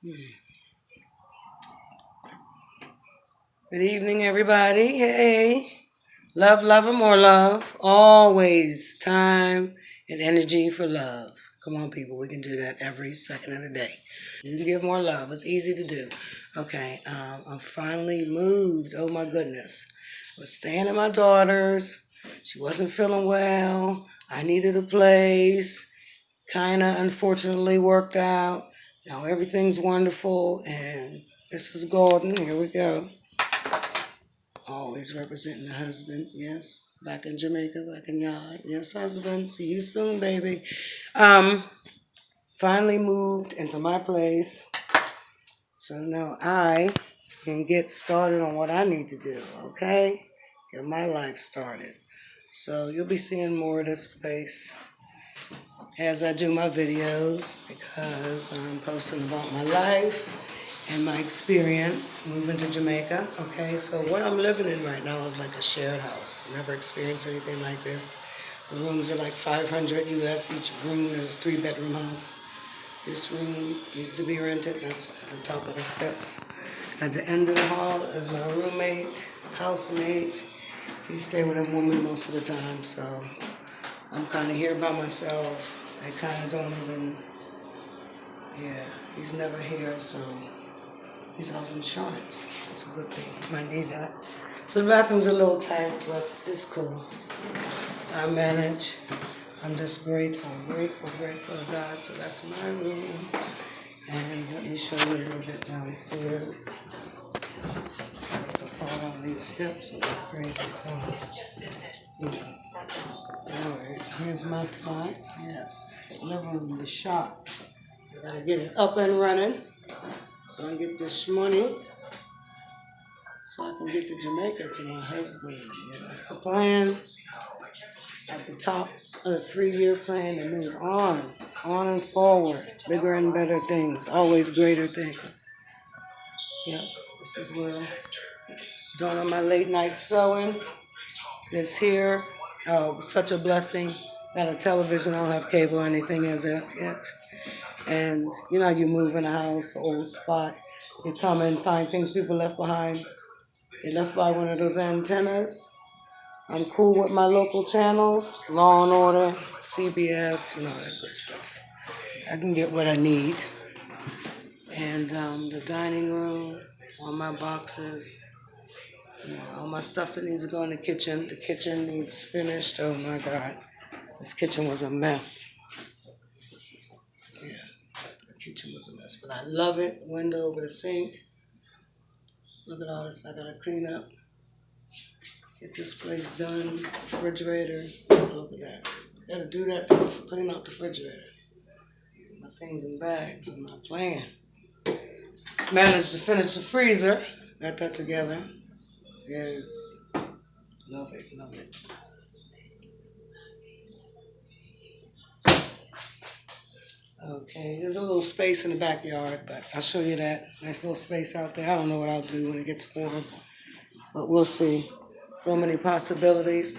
Good evening, everybody. Hey. Love, love, and more love. Always time and energy for love. Come on, people. We can do that every second of the day. You can give more love. It's easy to do. Okay. I'm finally moved. Oh, my goodness. I was staying at my daughter's. She wasn't feeling well. I needed a place. Kind of unfortunately worked out. Now everything's wonderful. And this is Gordon. Here we go. Always representing the husband, yes. Back in Jamaica, back in yard. Yes, husband. See you soon, baby. Um, Finally moved into my place. So now I can get started on what I need to do, okay? Get my life started. So you'll be seeing more of this place as I do my videos because I'm posting about my life and my experience moving to Jamaica. Okay, so what I'm living in right now is like a shared house. Never experienced anything like this. The rooms are like 500 US each room. There's a 3-bedroom house. This room needs to be rented. That's at the top of the steps. At the end of the hall is my roommate, housemate. He stay with a woman most of the time, so I'm kind of here by myself. I kind of don't even, yeah, he's never here, so he's house insurance. That's a good thing. Might need that. So the bathroom's a little tight, but it's cool. I manage. I'm just grateful to God. So that's my room. And let me show you a little bit downstairs. I fall down these steps and go crazy, so yeah. Alright, here's my spot. Yes. Living room, the shop. I gotta get it up and running so I get this money so I can get to Jamaica to my husband. Yeah, that's the plan. At the top of the 3-year plan to move on and forward. Bigger and better things, always greater things. Yep, this is where I'm doing my late night sewing. This here, oh, such a blessing. Got a television, I don't have cable or anything as of yet. And you know, you move in a house, old spot, you come and find things people left behind. They left by one of those antennas. I'm cool with my local channels, Law and Order, CBS, you know, that good stuff. I can get what I need. And the dining room, all my boxes, you know, all my stuff that needs to go in the kitchen. The kitchen needs finished. Oh my God, this kitchen was a mess. Yeah, the kitchen was a mess, but I love it. Window over the sink. Look at all this I gotta clean up. Get this place done. Refrigerator. Look at that. Gotta do that to clean out the refrigerator. My things in bags. I'm not playing. Managed to finish the freezer. Got that together. Yes. Love it. Love it. Okay. There's a little space in the backyard, but I'll show you that. Nice little space out there. I don't know what I'll do when it gets warm, but we'll see. So many possibilities.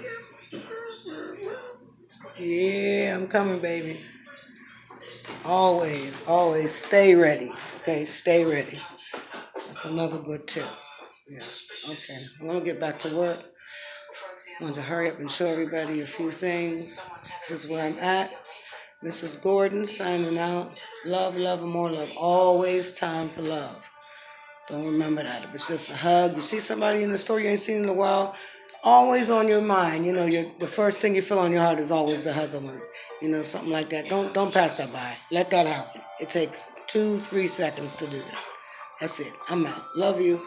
Yeah, I'm coming, baby. Always, always stay ready. Okay, stay ready. That's another good tip. Yeah. Okay. I'm gonna get back to work. I want to hurry up and show everybody a few things. This is where I'm at. Mrs. Gordon signing out. Love, love, and more love. Always time for love. Don't remember that. If it's just a hug, you see somebody in the store you ain't seen in a while, always on your mind. You know, the first thing you feel on your heart is always the hug them. You know, something like that. Don't pass that by. Let that happen. It takes 2-3 seconds to do that. That's it. I'm out. Love you.